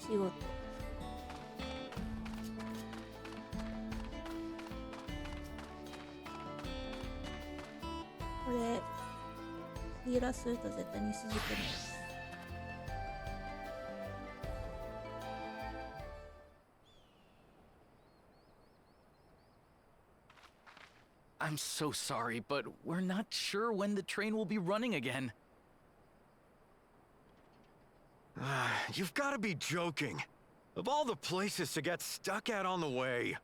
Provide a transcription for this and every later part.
仕事。これヒーラーすると絶対に筋くる。I'm so sorry, but we're not sure when the train will be running again. You've got to be joking. Of all the places to get stuck at on the way.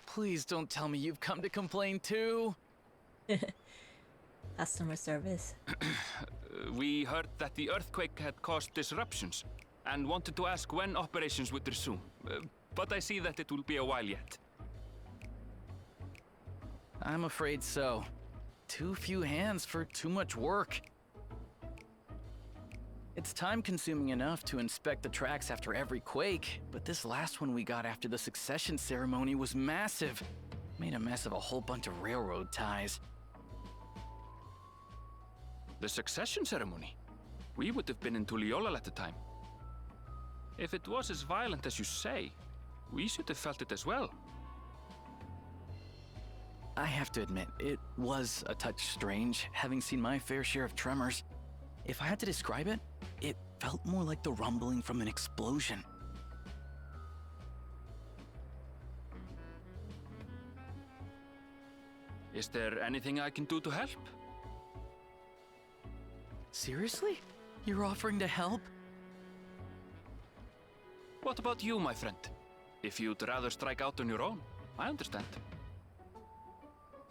Please don't tell me you've come to complain too. Customer service. We heard that the earthquake had caused disruptions and wanted to ask when operations would resume. But I see that it will be a while yet. I'm afraid so. Too few hands for too much work. It's time-consuming enough to inspect the tracks after every quake, but this last one we got after the succession ceremony was massive. Made a mess of a whole bunch of railroad ties. The succession ceremony? We would have been in Tuliolal at the time. If it was as violent as you say, we should have felt it as well. I have to admit, it was a touch strange, having seen my fair share of tremors. If I had to describe it, it felt more like the rumbling from an explosion. Is there anything I can do to help? Seriously? You're offering to help? What about you, my friend? If you'd rather strike out on your own, I understand.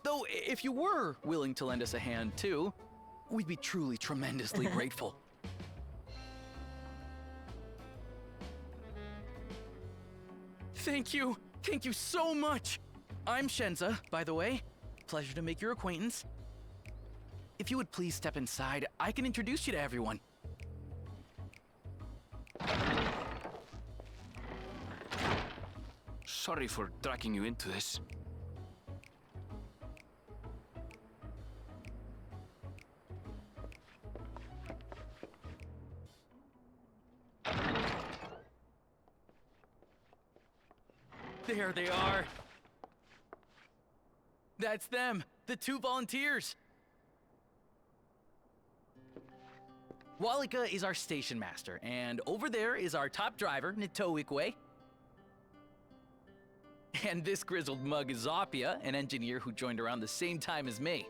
Though, if you were willing to lend us a hand too, we'd be truly tremendously grateful. Thank you! Thank you so much! I'm Shenza, by the way. Pleasure to make your acquaintance. If you would please step inside, I can introduce you to everyone. Sorry for dragging you into this. There they are. That's them, the two volunteers. Walika is our station master, and over there is our top driver, Nitoikwe. And this grizzled mug is Zopia, an engineer who joined around the same time as me.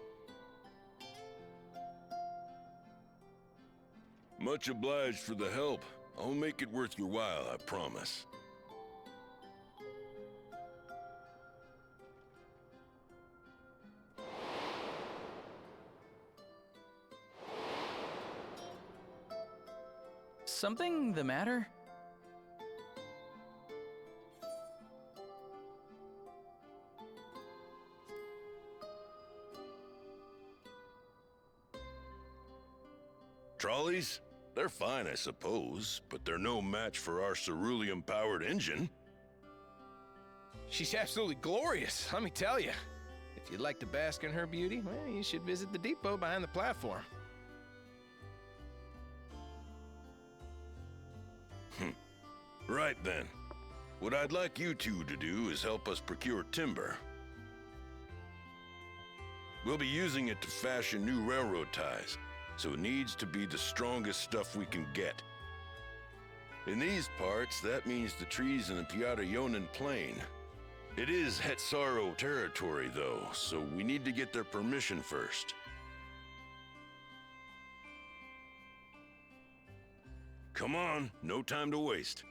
Much obliged for the help. I'll make it worth your while, I promise. Something the matter? Trolleys? They're fine, I suppose, but they're no match for our cerulean-powered engine. She's absolutely glorious, let me tell you. If you'd like to bask in her beauty, well, you should visit the depot behind the platform. Right then. What I'd like you two to do is help us procure timber. We'll be using it to fashion new railroad ties, so it needs to be the strongest stuff we can get. In these parts, that means the trees in the Piata-Yonan Plain. It is Hetsaro territory, though, so we need to get their permission first. Come on, no time to waste.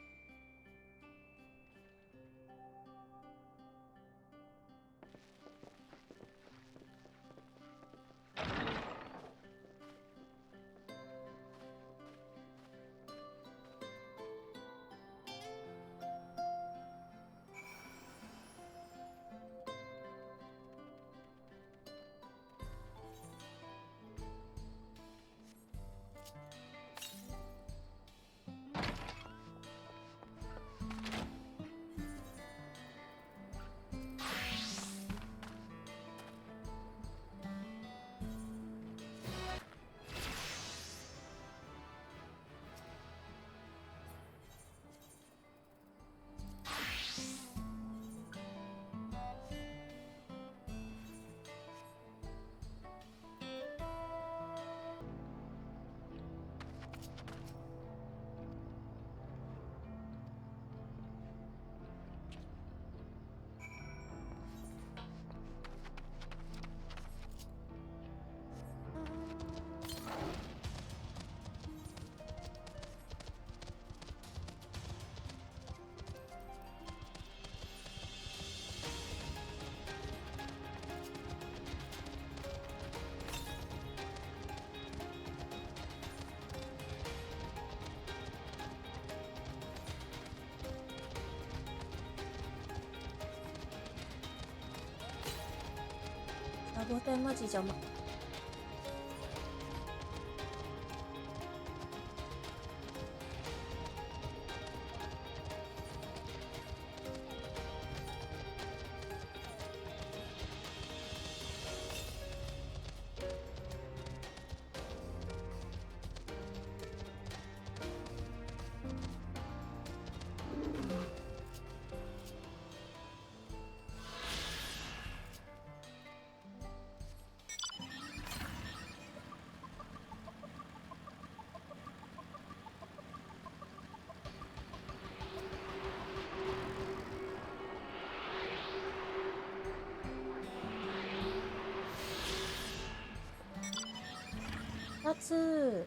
サボテンマジ邪魔。2つ。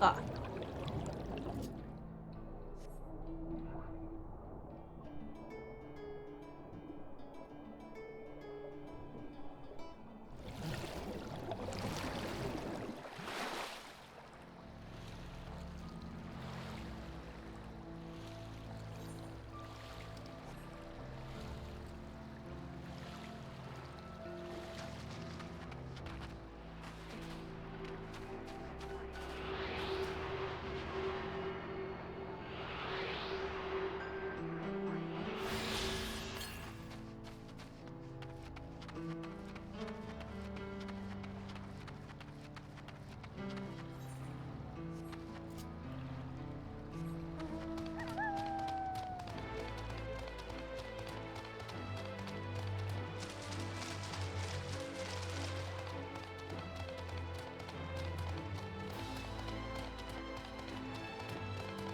か。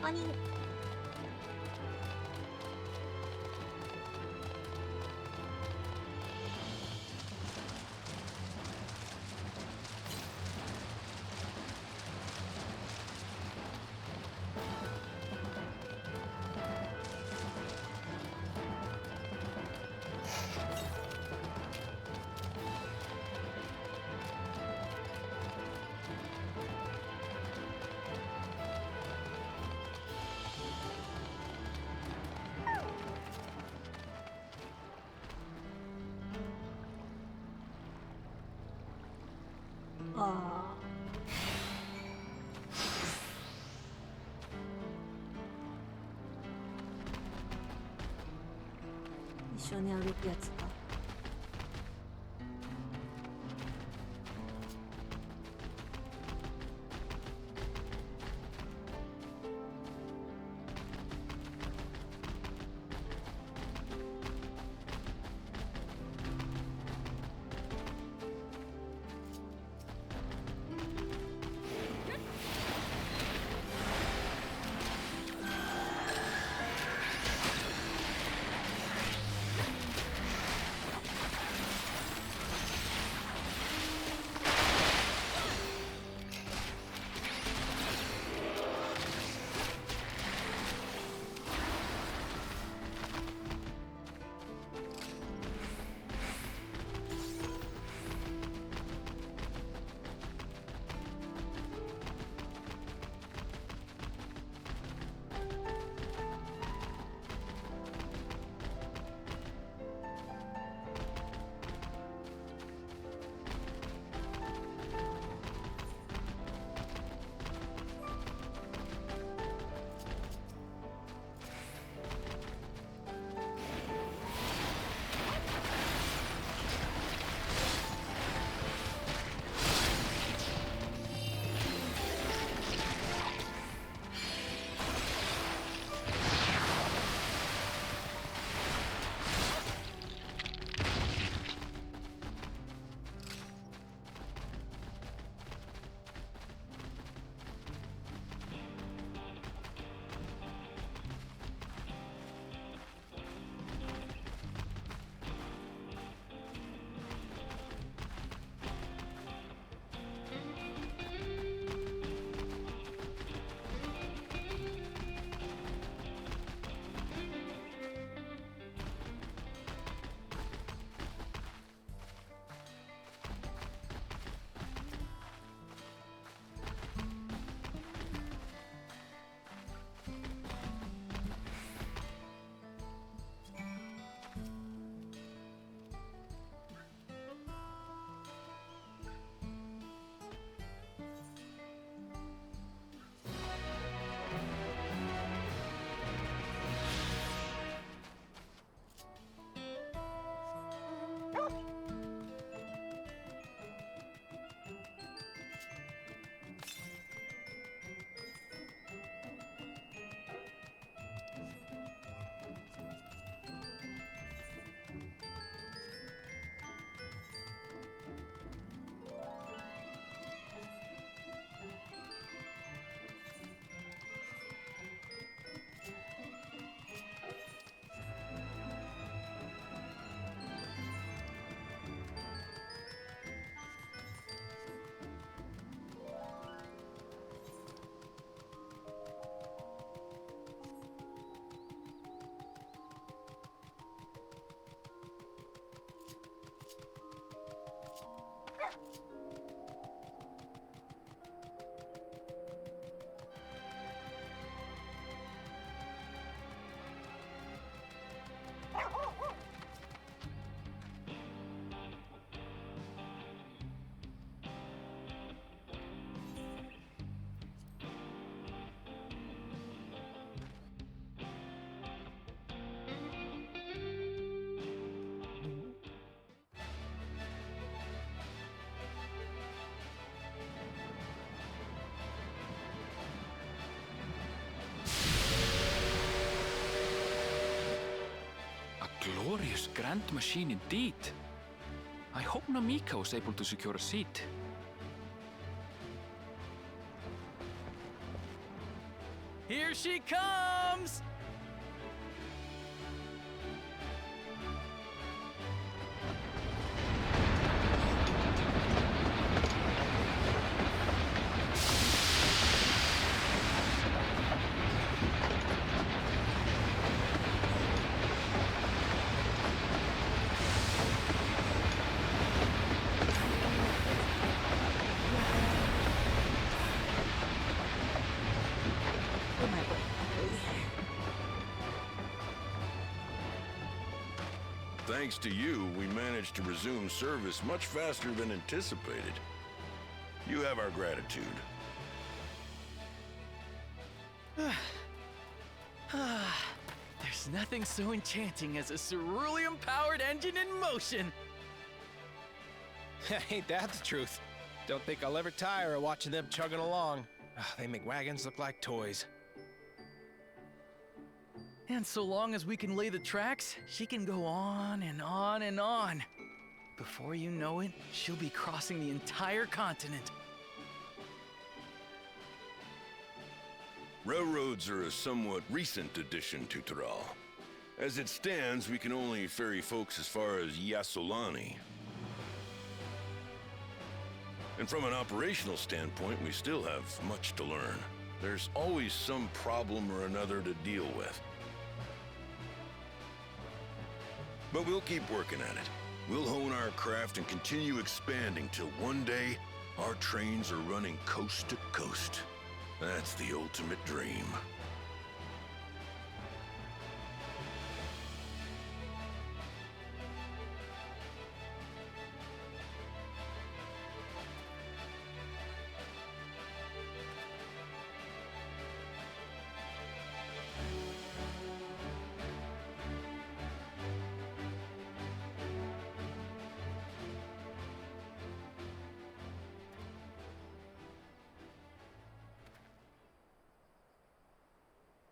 아니. 아.一緒に歩くやつか。Glorious grand machine indeed. I hope Namika was able to secure a seat. Here she comes! Oh my god. Thanks to you, we managed to resume service much faster than anticipated. You have our gratitude. There's nothing so enchanting as a cerulean-powered engine in motion. Ain't that the truth? Don't think I'll ever tire of watching them chugging along. They make wagons look like toys. And so long as we can lay the tracks, she can go on and on and on. Before you know it, she'll be crossing the entire continent. Railroads are a somewhat recent addition to Tyrol. As it stands, we can only ferry folks as far as Yasolani. And from an operational standpoint, we still have much to learn. There's always some problem or another to deal with. But we'll keep working at it. We'll hone our craft and continue expanding till one day, our trains are running coast to coast. That's the ultimate dream.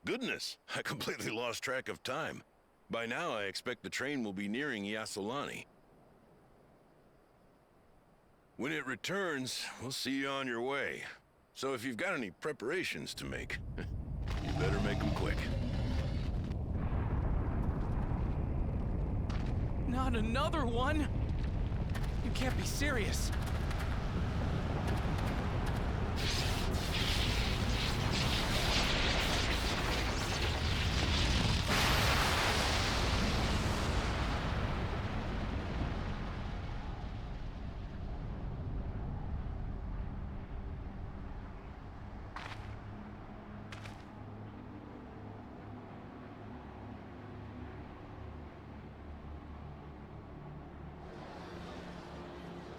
Goodness, I completely lost track of time. By now, I expect the train will be nearing Yasolani. When it returns, we'll see you on your way. So if you've got any preparations to make, you better make them quick. Not another one! You can't be serious.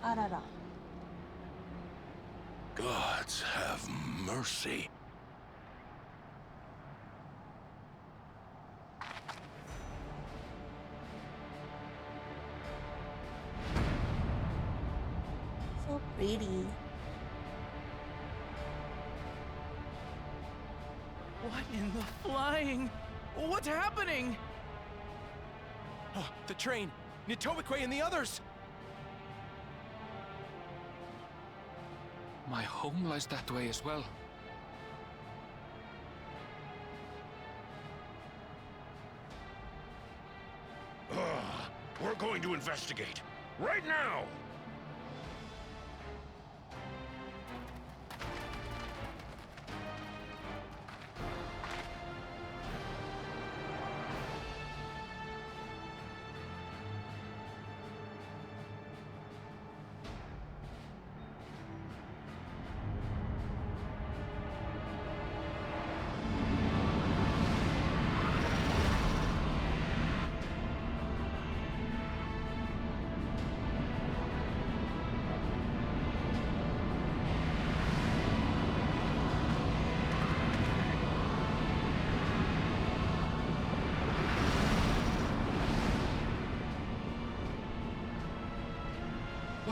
Arara. Gods have mercy. So pretty. What in the flying? What's happening? Oh, the train! Nitobekwe and the others! My home lies that way as well. We're going to investigate. Right now!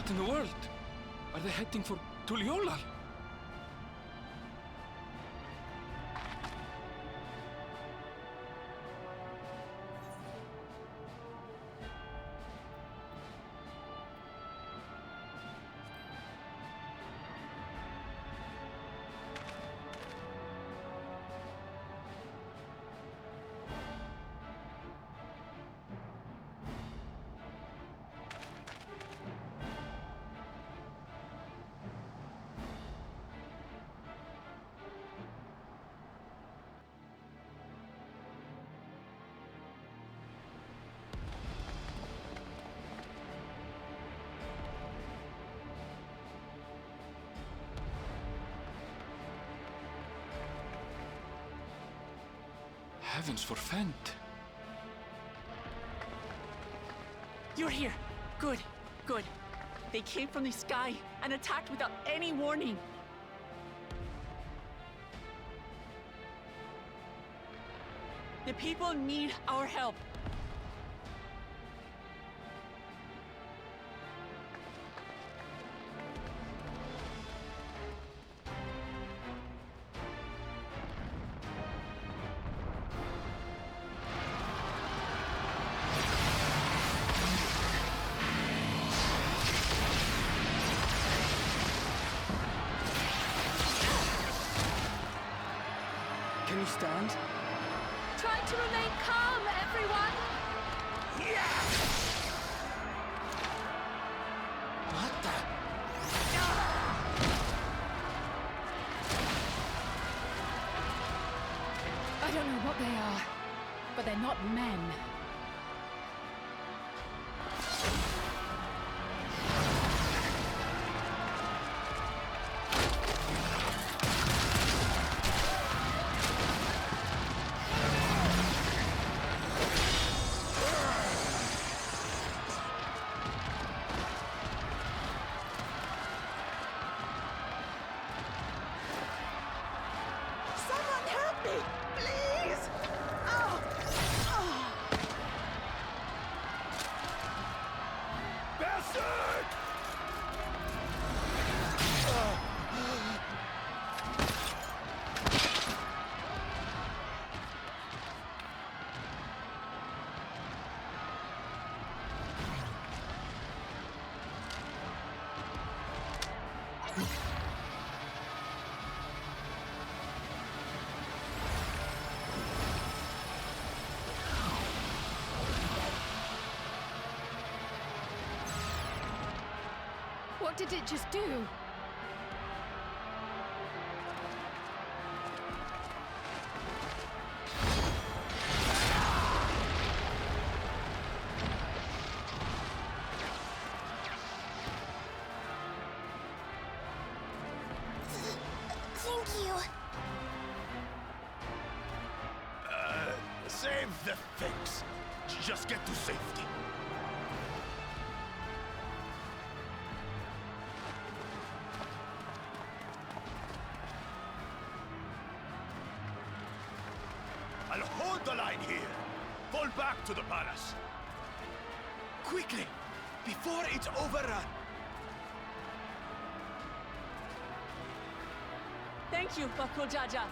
What in the world? Are they heading for Tuliolal? Heavens forfend. You're here. Good, good. They came from the sky and attacked without any warning. The people need our help. Can you stand? Try to remain calm, everyone! What the? I don't know what they are, but they're not men. Someone help me, please! Oh! Bastard! What did it just do? Thank you. Save the things. Just get to safety. I'll hold the line here. Fall back to the palace. Quickly, before it's overrun. Thank you, Bakul Jaja.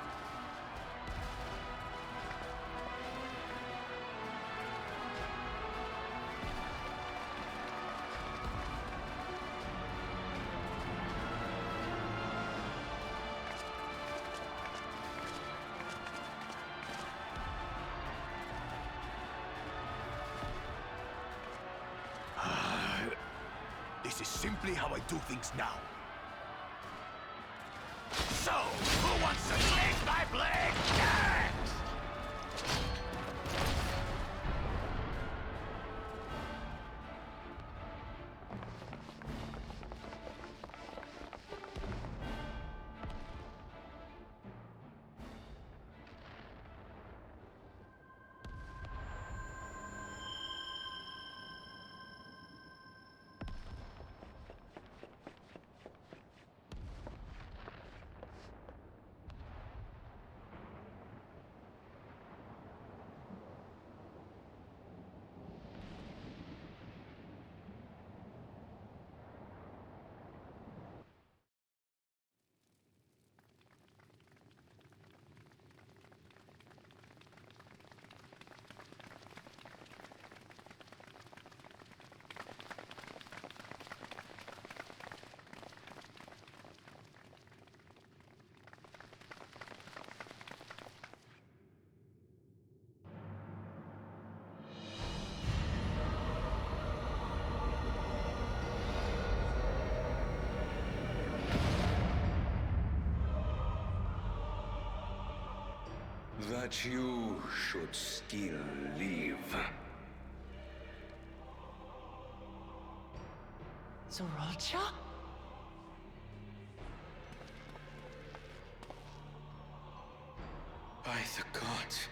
This is simply how I do things now. So, who wants to take my blade next? that you should still live. Zoralcha? By the gods,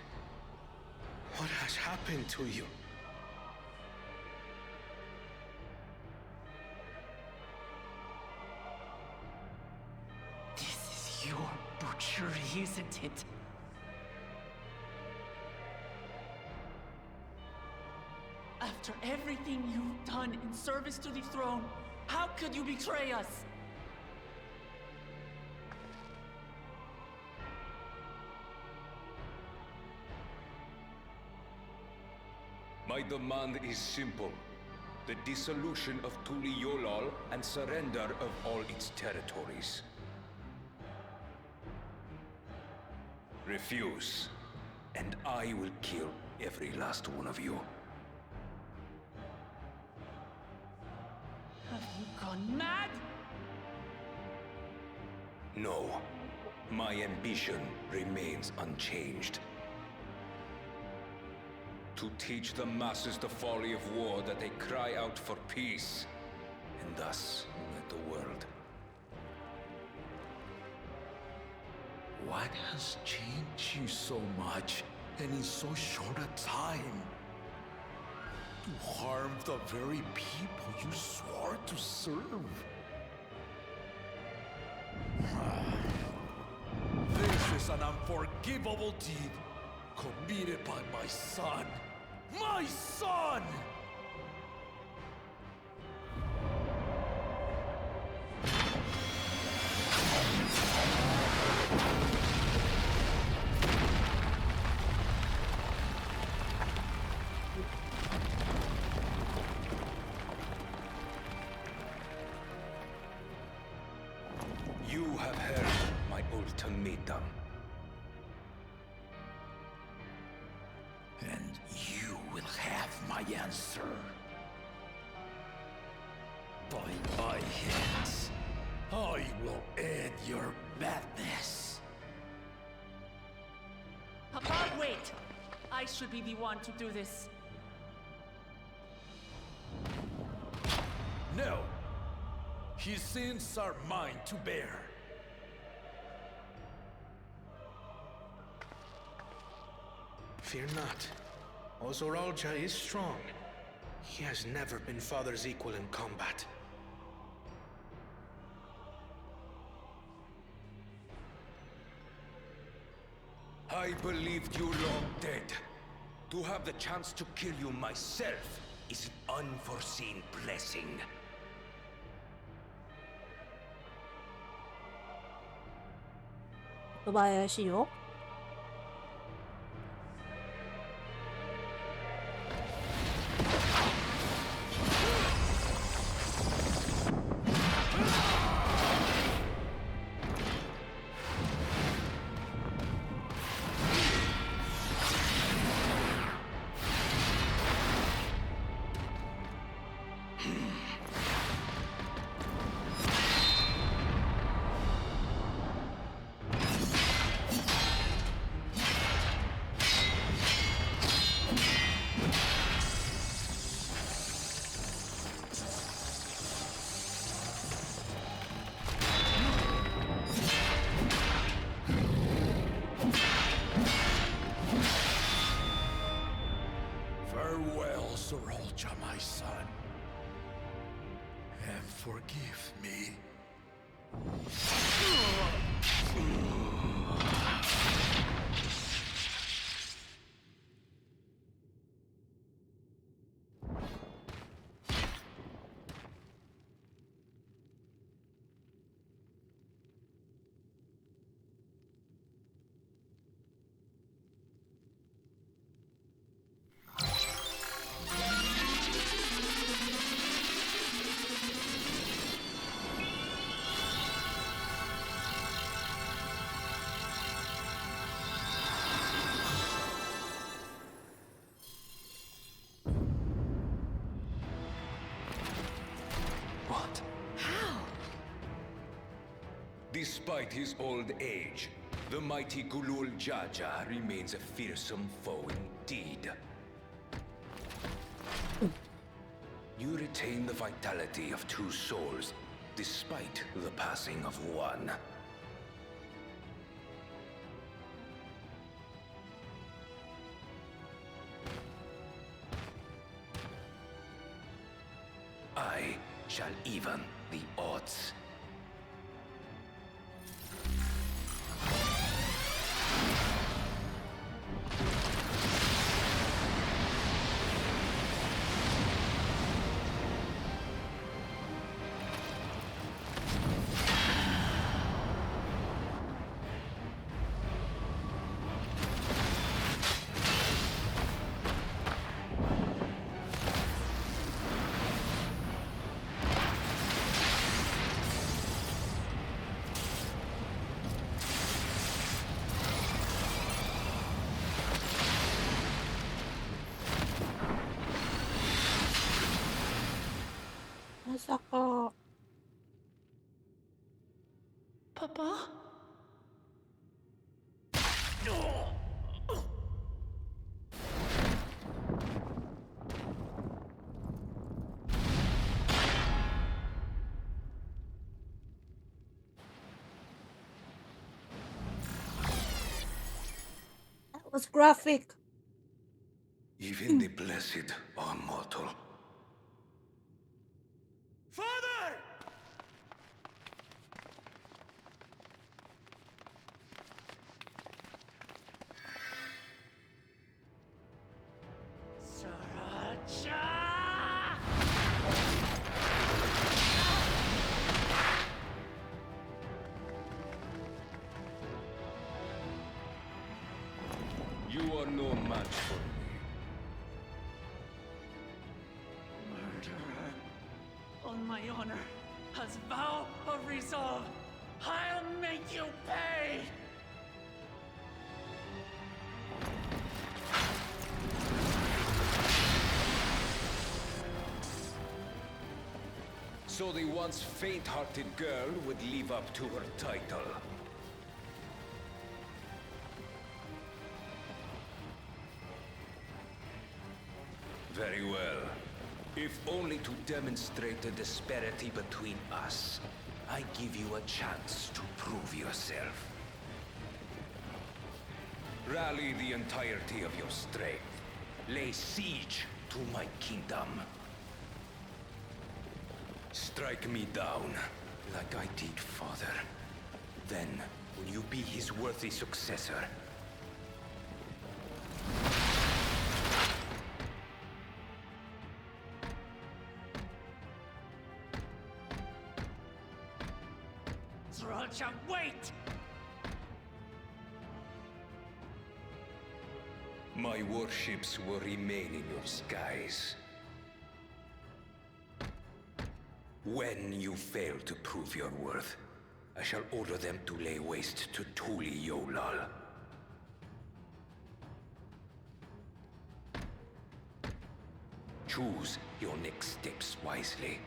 what has happened to you? This is your butchery, isn't it? After everything you've done in service to the throne, how could you betray us? My demand is simple. The dissolution of Tuliyollal and surrender of all its territories. Refuse, and I will kill every last one of you. Have you gone mad? No. My ambition remains unchanged. To teach the masses the folly of war, that they cry out for peace, and thus unite the world. What has changed you so much, and in so short a time? To harm the very people you swore to serve. This is an unforgivable deed committed by my son. My son! You have heard my ultimatum. And you will have my answer. By my hands, I will end your madness. Papa, wait! I should be the one to do this. No. His sins are mine to bear. Fear not. Zoralcha is strong. He has never been Father's equal in combat. I believed you long dead. To have the chance to kill you myself is an unforeseen blessing. 또 봐야시요. Farewell, Zoralcha, my son. And forgive me. Despite his old age, The mighty Gulul Jaja remains a fearsome foe indeed. You retain the vitality of 2 souls, despite the passing of 1. I shall even the odds. Masako. Papa? That was graphic. Even the blessed are mortal. Father! You are no match for me. Murderer. On my honor, as vow of resolve, I'll make you pay! So the once faint-hearted girl would live up to her title. Very well. If only to demonstrate the disparity between us, I give you a chance to prove yourself. Rally the entirety of your strength. Lay siege to my kingdom. Strike me down, like I did father. Then, will you be his worthy successor? Sriracha, wait! My warships will remain in your skies. When you fail to prove your worth, I shall order them to lay waste to Tuli Yolal. Choose your next steps wisely.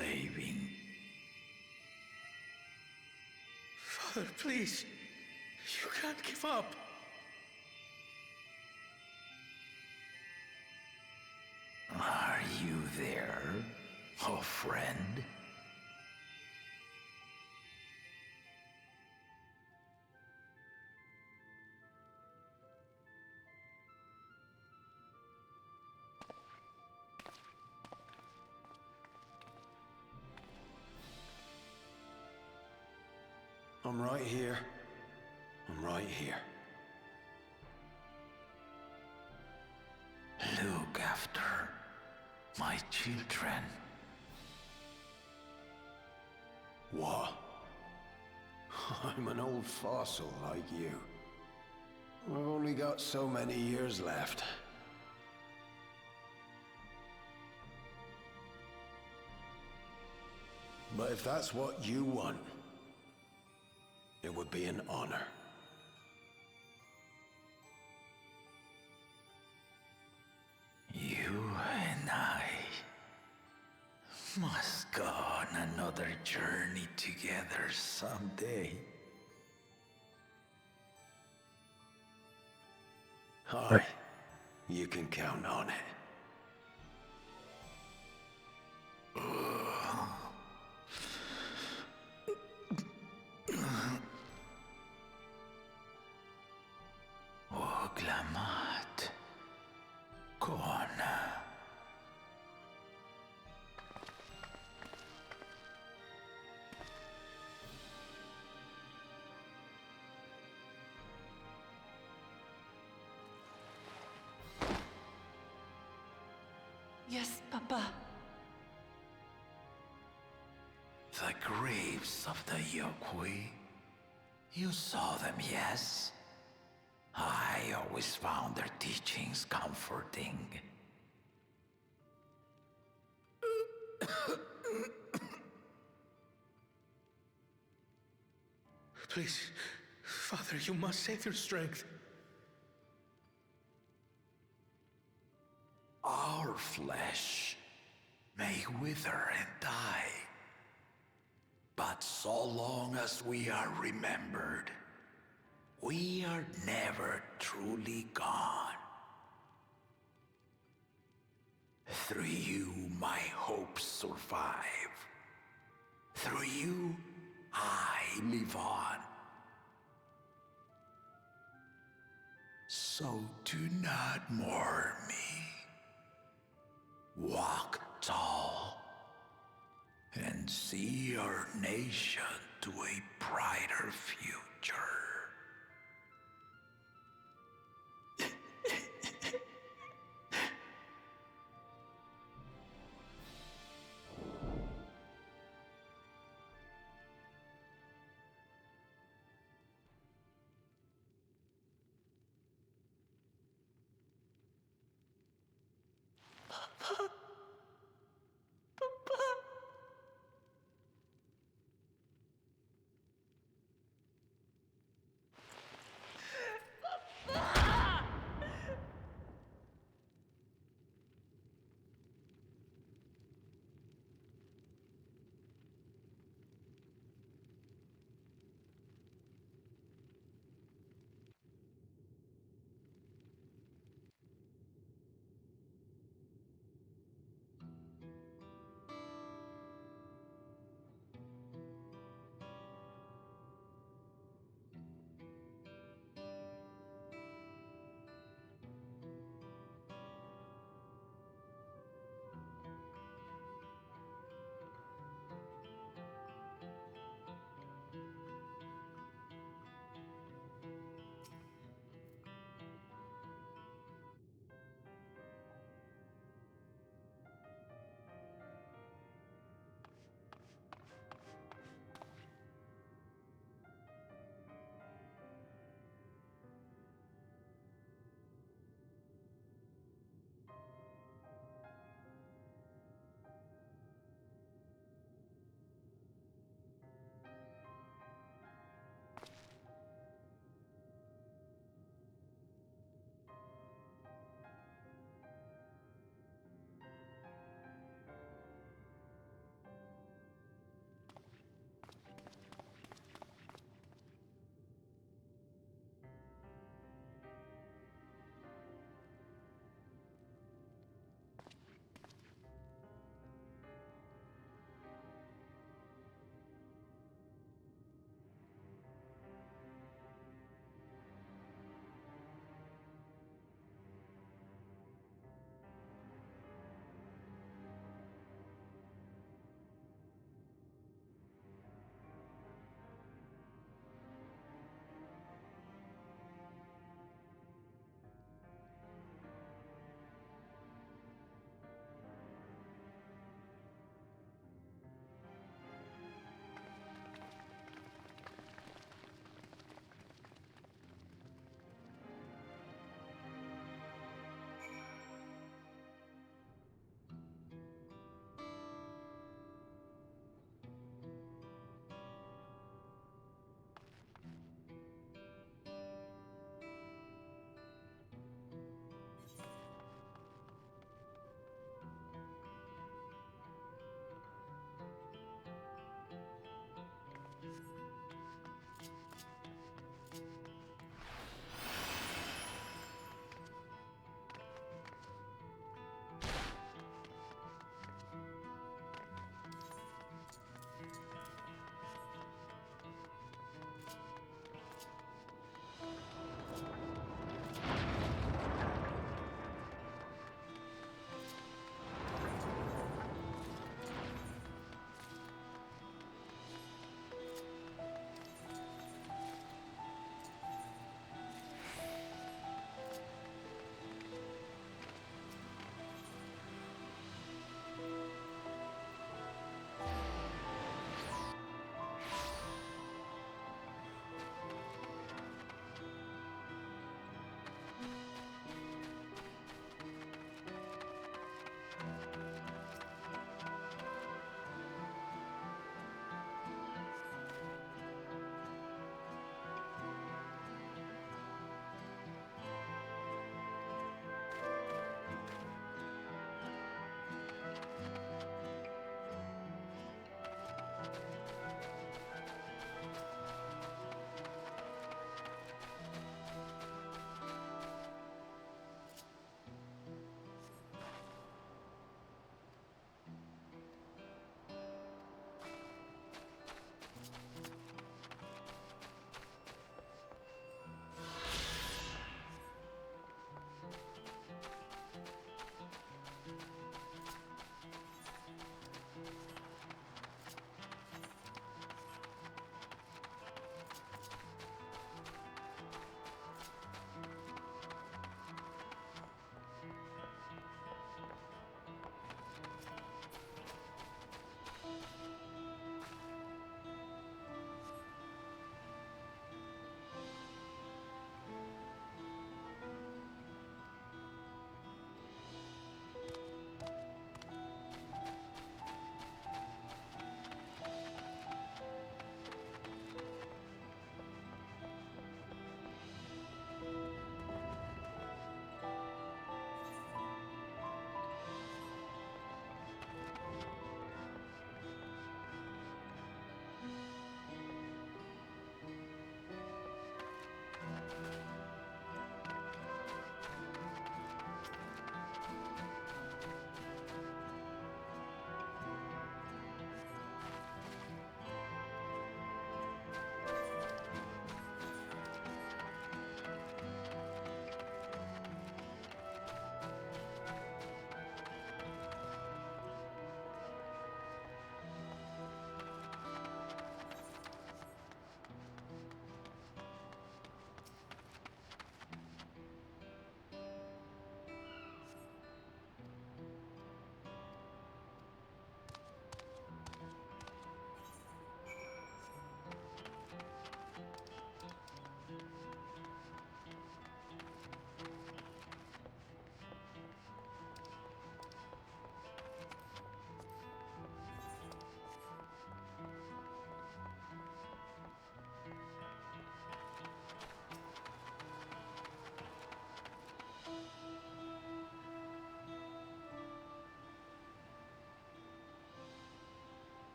saving. Father, please. You can't give up. Are you there, oh friend? I'm right here. I'm right here. Look after my children. What? I'm an old fossil like you. I've only got so many years left. But if that's what you want, it would be an honor. You and I must go on another journey together someday. Aye, you can count on it. Oglamat. Kona. Yes, Papa. The graves of the Yokwi. You saw them, yes? I always found their teachings comforting. Please, Father, you must save your strength. Our flesh may wither and die, but so long as we are remembered, we are never truly gone. Through you, my hopes survive. Through you, I live on. So do not mourn me. Walk tall and see our nation to a brighter future.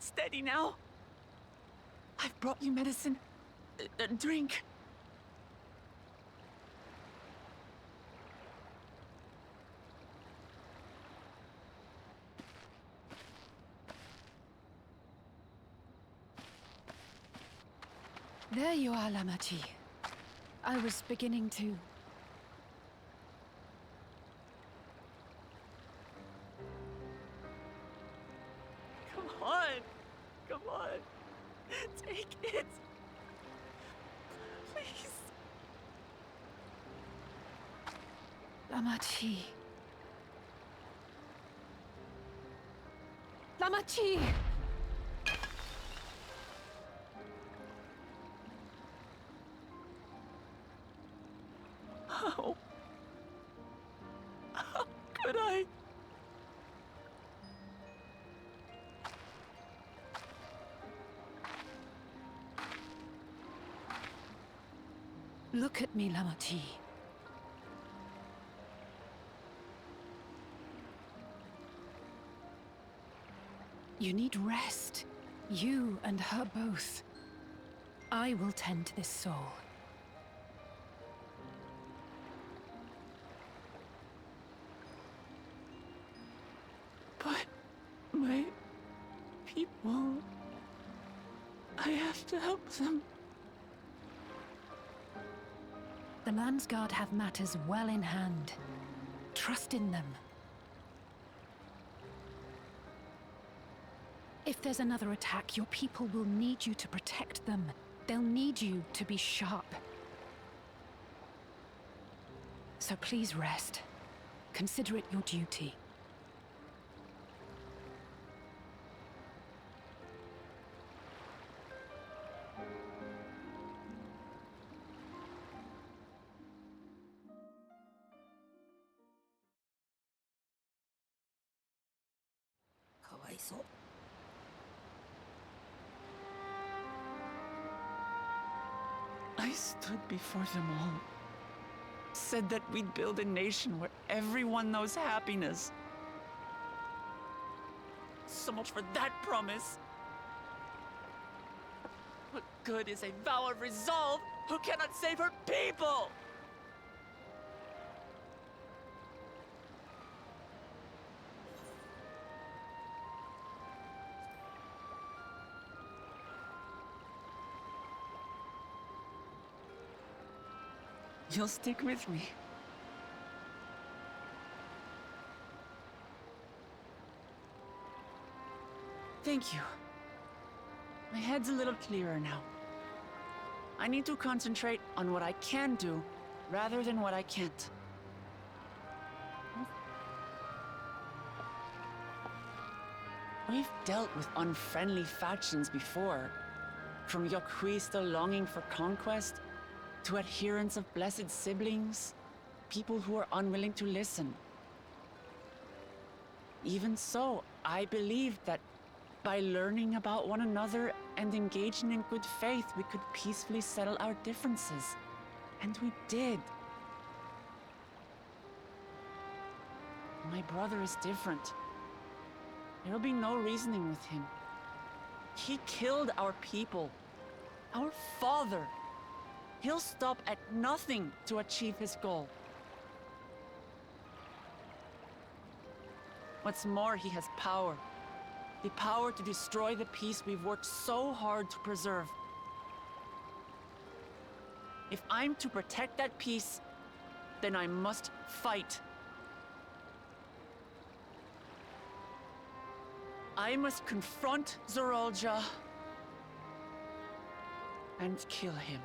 Steady now. I've brought you medicine. Drink. There you are, Lamachi. I was beginning to... Come on. Come on. Take it. Please. Lamachi. Lamachi! How? How could I? Look at me, Lamachi. You need rest. You and her both. I will tend to this soul. But my people... I have to help them. The Landsguard have matters well in hand. Trust in them. If there's another attack, your people will need you to protect them. They'll need you to be sharp. So please rest. Consider it your duty. I stood before them all. Said that we'd build a nation where everyone knows happiness. So much for that promise. What good is a vow of resolve who cannot save her people? You'll stick with me. Thank you. My head's a little clearer now. I need to concentrate on what I can do, rather than what I can't. We've dealt with unfriendly factions before. From Yokui still longing for conquest, to adherents of blessed siblings, people who are unwilling to listen. Even so, I believed that by learning about one another and engaging in good faith, we could peacefully settle our differences. And we did. My brother is different. There'll be no reasoning with him. He killed our people, our father. He'll stop at nothing to achieve his goal. What's more, he has power. The power to destroy the peace we've worked so hard to preserve. If I'm to protect that peace, then I must fight. I must confront Zorolja and kill him.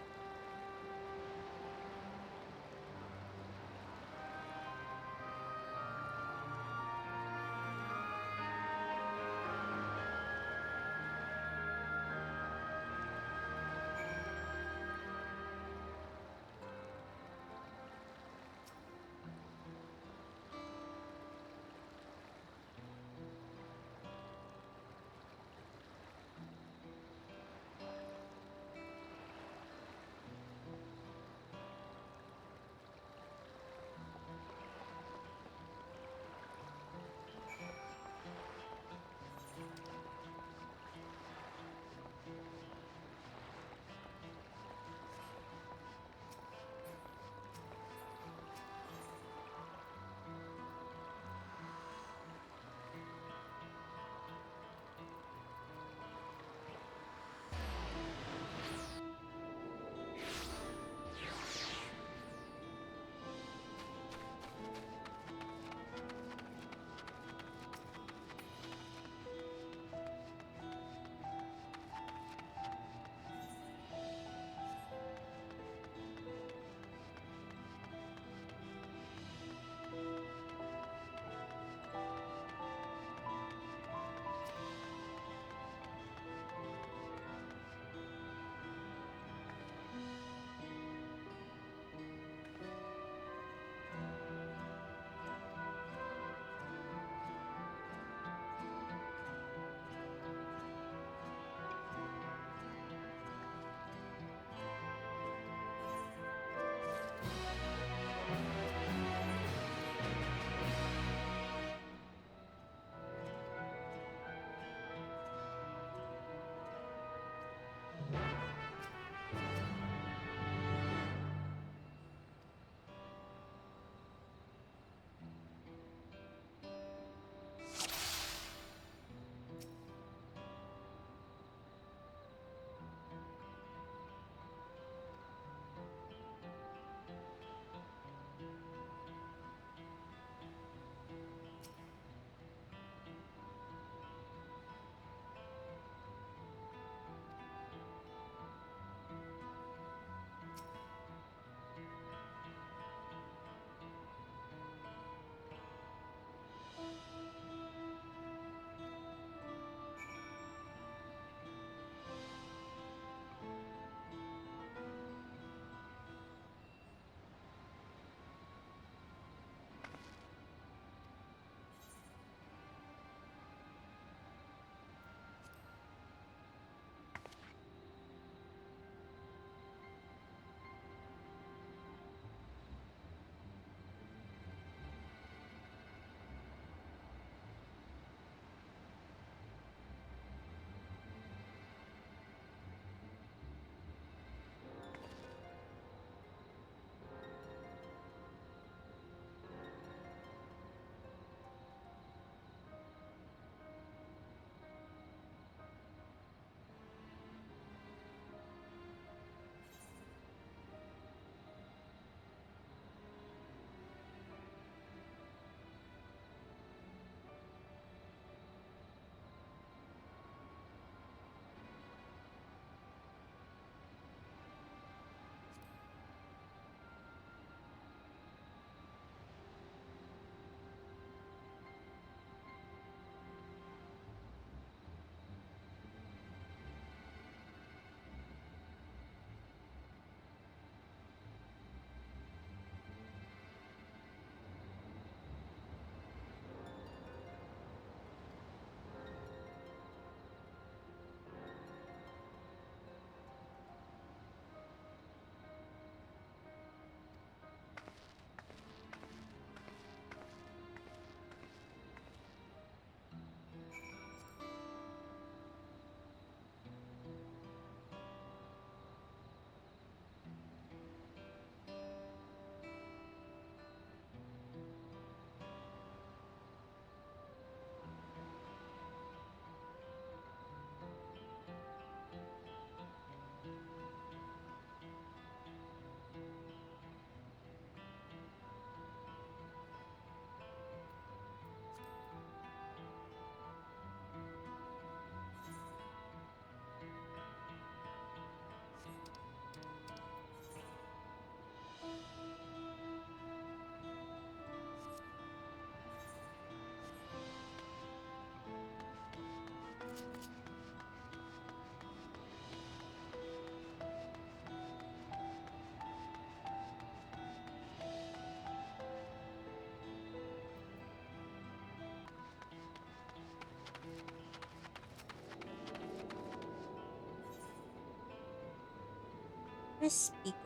Press speaker.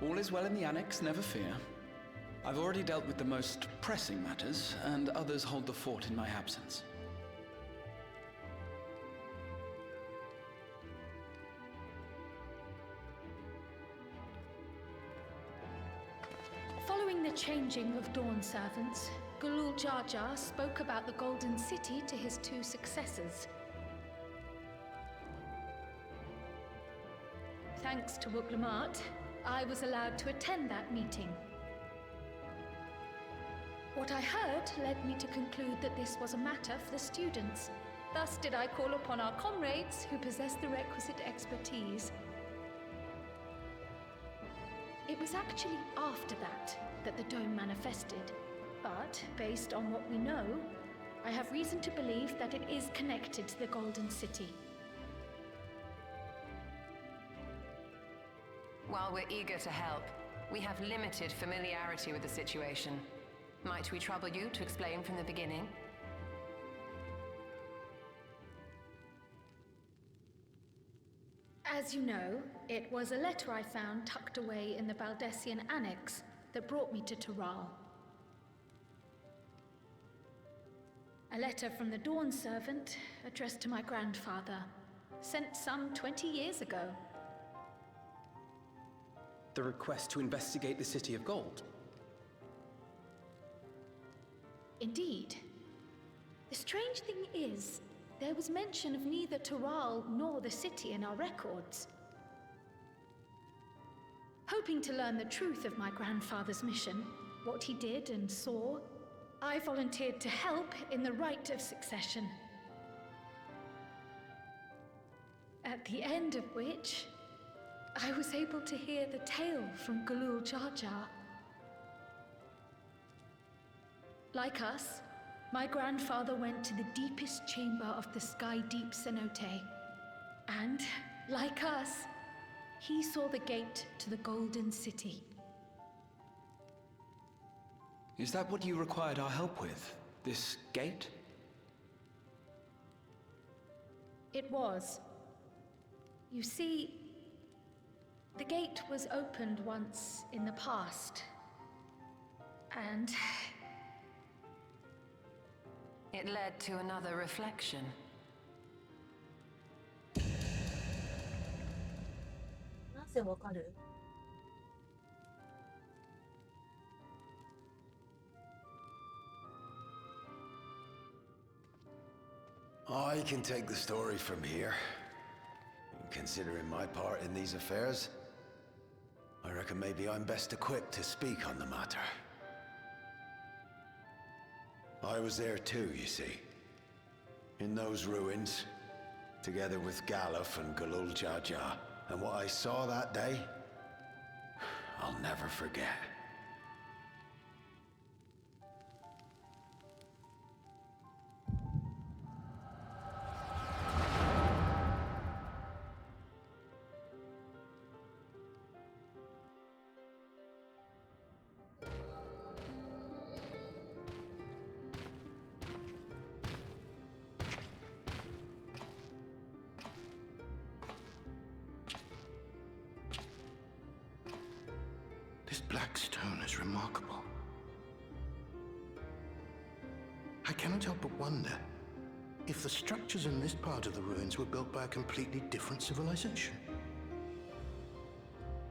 All is well in the Annex, never fear. I've already dealt with the most pressing matters, and others hold the fort in my absence. Following the changing of Dawn servants, Gulul Jar Jar spoke about the Golden City to his two successors. Thanks to Wuglamat, I was allowed to attend that meeting. What I heard led me to conclude that this was a matter for the students. Thus did I call upon our comrades who possess the requisite expertise. It was actually after that the dome manifested. But, based on what we know, I have reason to believe that it is connected to the Golden City. While we're eager to help, we have limited familiarity with the situation. Might we trouble you to explain from the beginning? As you know, it was a letter I found tucked away in the Baldessian Annex that brought me to Toral. A letter from the Dawn servant addressed to my grandfather, sent some 20 years ago. The request to investigate the City of Gold. Indeed. The strange thing is, there was mention of neither Toral nor the city in our records. Hoping to learn the truth of my grandfather's mission, what he did and saw, I volunteered to help in the rite of succession. At the end of which, I was able to hear the tale from Gulul Jar Jar. Like us, my grandfather went to the deepest chamber of the Sky Deep cenote. And, like us, he saw the gate to the Golden City. Is that what you required our help with? This gate? It was. You see, the gate was opened once in the past. And it led to another reflection. I can take the story from here. Considering my part in these affairs, I reckon maybe I'm best equipped to speak on the matter. I was there too, you see. In those ruins, together with Galuf and Gulul Jar Jar. And what I saw that day, I'll never forget. This black stone is remarkable. I cannot help but wonder if the structures in this part of the ruins were built by a completely different civilization.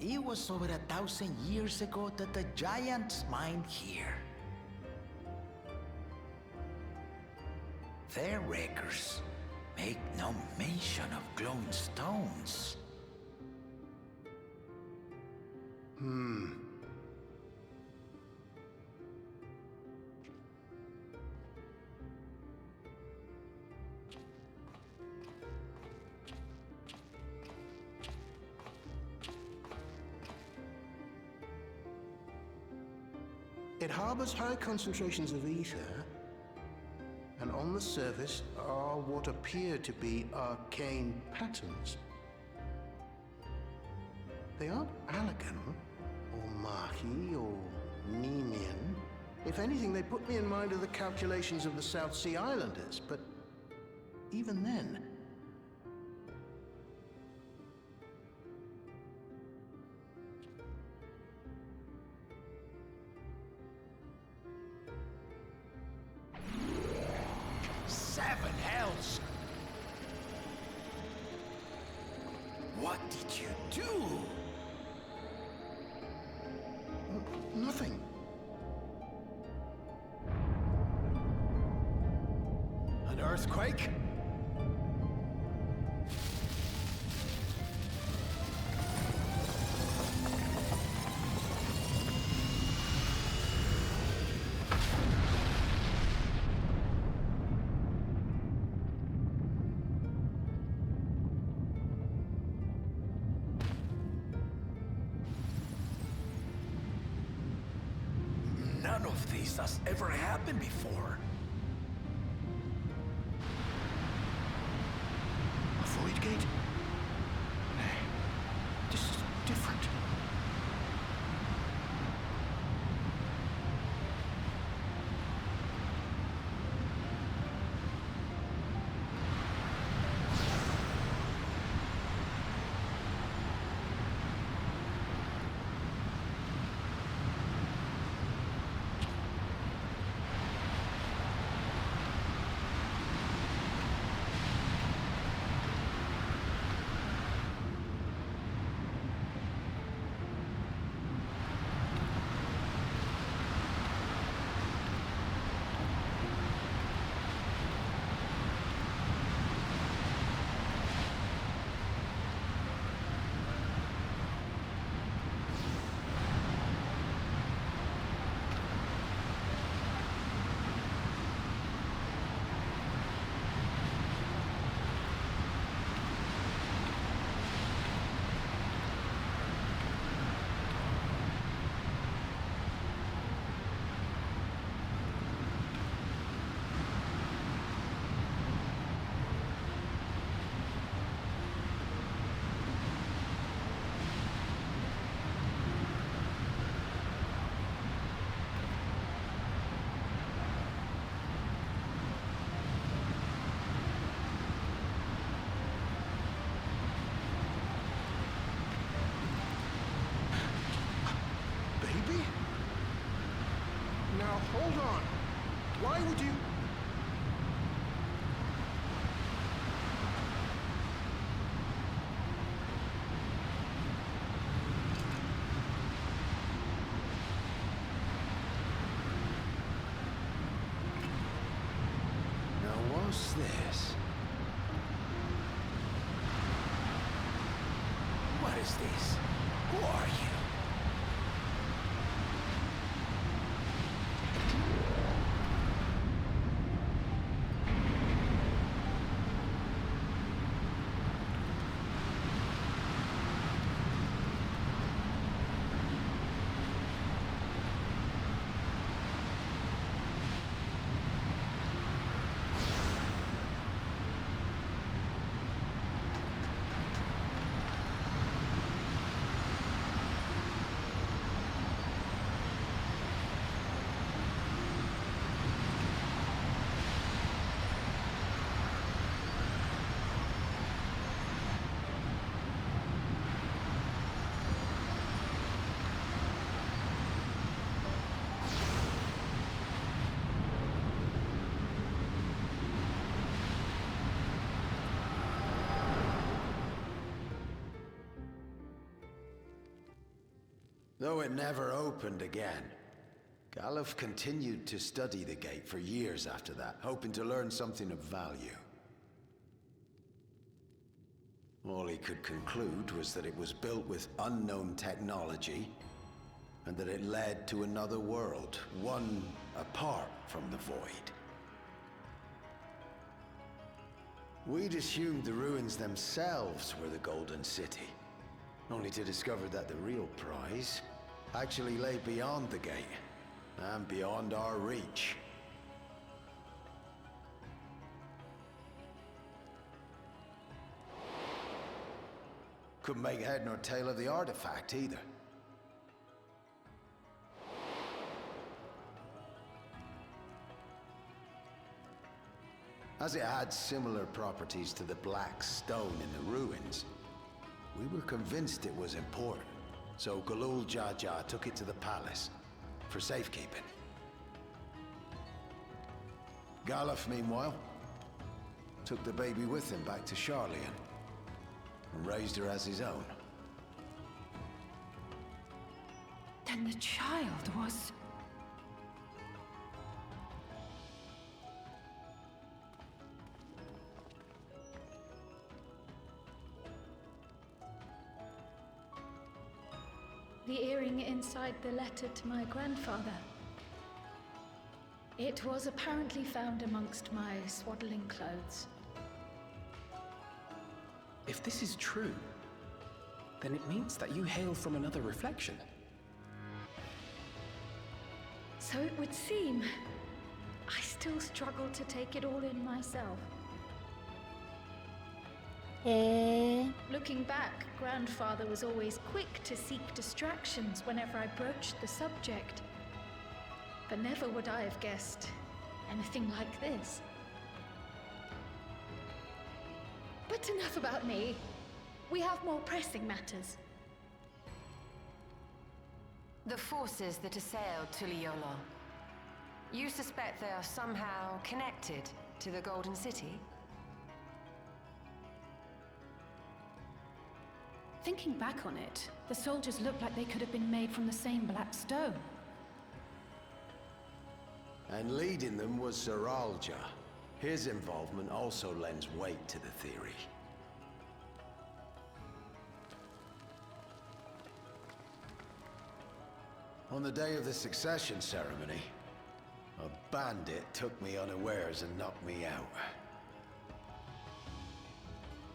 It was over 1,000 years ago that the giants mined here. Their records make no mention of glowing stones. It harbors high concentrations of ether, and on the surface are what appear to be arcane patterns. They aren't Allegan, or Mahi, or Nemian. If anything, they put me in mind of the calculations of the South Sea Islanders, but even then... Seven hells! What did you do? Nothing. An earthquake? None of this has ever happened before. A void gate? Nay, this is different. Now, hold on. Why would you... Now, what's this? What is this? Who are you? Though it never opened again, Galuf continued to study the gate for years after that, hoping to learn something of value. All he could conclude was that it was built with unknown technology, and that it led to another world, one apart from the Void. We'd assumed the ruins themselves were the Golden City, only to discover that the real prize actually lay beyond the gate, and beyond our reach. Couldn't make head nor tail of the artifact either. As it had similar properties to the black stone in the ruins, we were convinced it was important, so Galul Jaja took it to the palace for safekeeping. Galuf, meanwhile, took the baby with him back to Sharlayan and raised her as his own. Then the child was... The earring inside the letter to my grandfather. It was apparently found amongst my swaddling clothes. If this is true, then it means that you hail from another reflection. So it would seem. I still struggle to take it all in myself. Looking back, Grandfather was always quick to seek distractions whenever I broached the subject. But never would I have guessed anything like this. But enough about me. We have more pressing matters. The forces that assailed Tuliyola. You suspect they are somehow connected to the Golden City? Thinking back on it, the soldiers looked like they could have been made from the same black stone. And leading them was Sir Alja. His involvement also lends weight to the theory. On the day of the succession ceremony, a bandit took me unawares and knocked me out.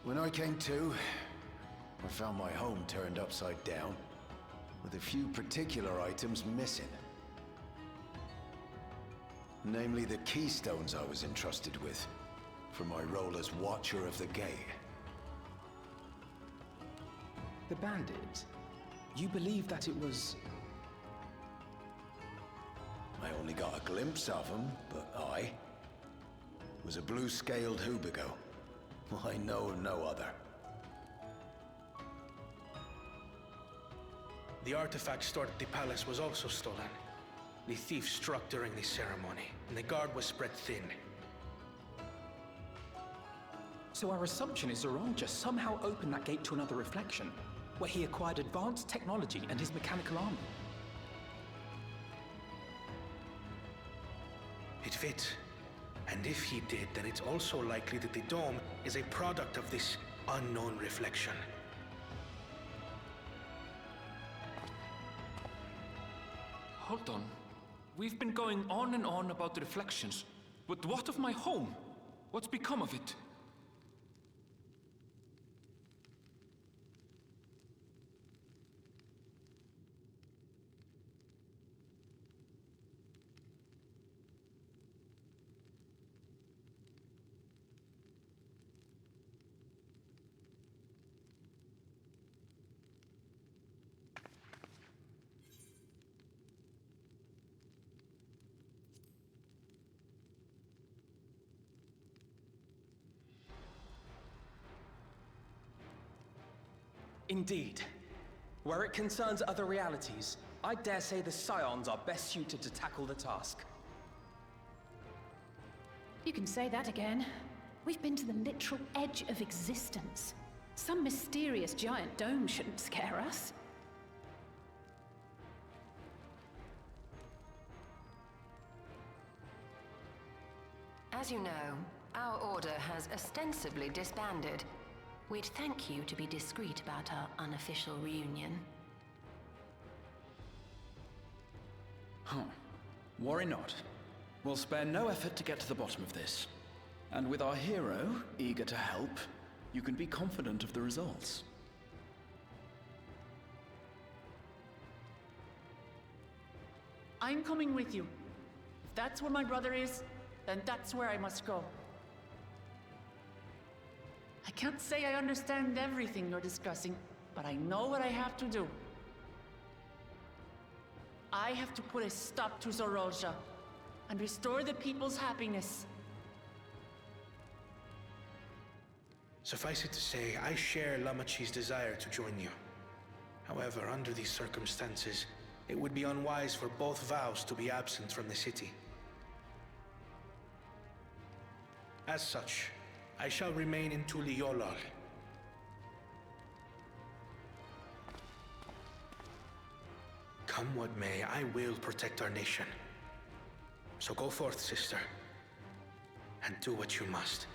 When I came to, I found my home turned upside down, with a few particular items missing. Namely the keystones I was entrusted with, for my role as Watcher of the Gate. The bandit? You believe that it was... I only got a glimpse of him, but I was a blue-scaled Hubigo. I know of no other. The artifact stored at the palace was also stolen. The thief struck during the ceremony, and the guard was spread thin. So our assumption is Zoralja somehow opened that gate to another reflection, where he acquired advanced technology and his mechanical armor. It fits. And if he did, then it's also likely that the dome is a product of this unknown reflection. Hold on. We've been going on and on about the reflections. But what of my home? What's become of it? Indeed. Where it concerns other realities, I dare say the Scions are best suited to tackle the task. You can say that again. We've been to the literal edge of existence. Some mysterious giant dome shouldn't scare us. As you know, our order has ostensibly disbanded. We'd thank you to be discreet about our unofficial reunion. Huh. Worry not. We'll spare no effort to get to the bottom of this. And with our hero eager to help, you can be confident of the results. I'm coming with you. If that's where my brother is, then that's where I must go. I can't say I understand everything you're discussing, but I know what I have to do. I have to put a stop to Zorolja and restore the people's happiness. Suffice it to say, I share Lamachi's desire to join you. However, under these circumstances, it would be unwise for both vows to be absent from the city. As such, I shall remain in Tuliolal. Come what may, I will protect our nation. So go forth, sister, and do what you must.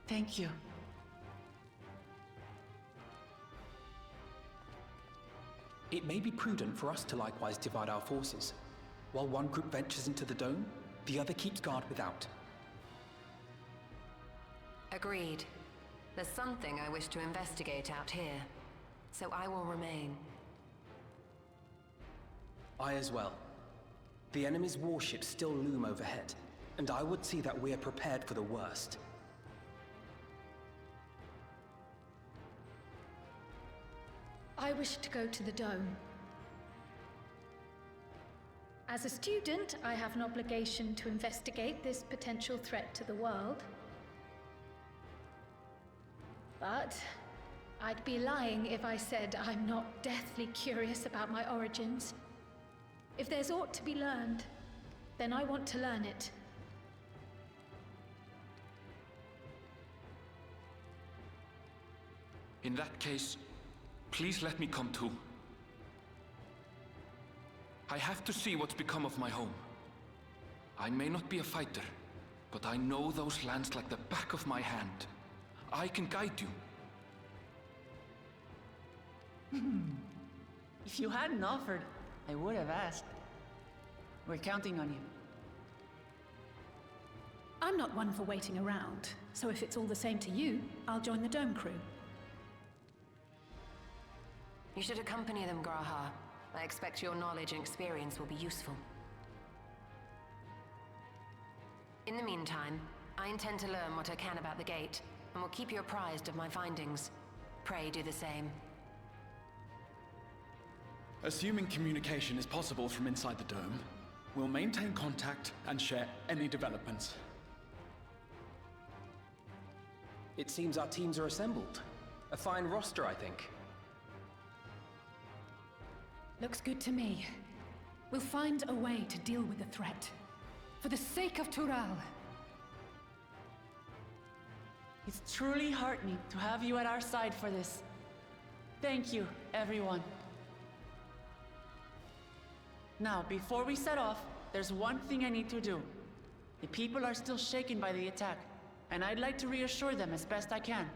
Thank you. It may be prudent for us to likewise divide our forces. While one group ventures into the dome, the other keeps guard without. Agreed. There's something I wish to investigate out here, so I will remain. I as well. The enemy's warships still loom overhead, and I would see that we are prepared for the worst. I wish to go to the dome. As a student, I have an obligation to investigate this potential threat to the world. But I'd be lying if I said I'm not deathly curious about my origins. If there's aught to be learned, then I want to learn it. In that case, please let me come too. I have to see what's become of my home. I may not be a fighter, but I know those lands like the back of my hand. I can guide you. If you hadn't offered, I would have asked. We're counting on you. I'm not one for waiting around, so if it's all the same to you, I'll join the Dome crew. You should accompany them, Graha. I expect your knowledge and experience will be useful. In the meantime, I intend to learn what I can about the gate, and will keep you apprised of my findings. Pray do the same. Assuming communication is possible from inside the dome, we'll maintain contact and share any developments. It seems our teams are assembled. A fine roster, I think. Looks good to me. We'll find a way to deal with the threat. For the sake of Tural. It's truly heartening to have you at our side for this. Thank you, everyone. Now, before we set off, there's one thing I need to do. The people are still shaken by the attack, and I'd like to reassure them as best I can.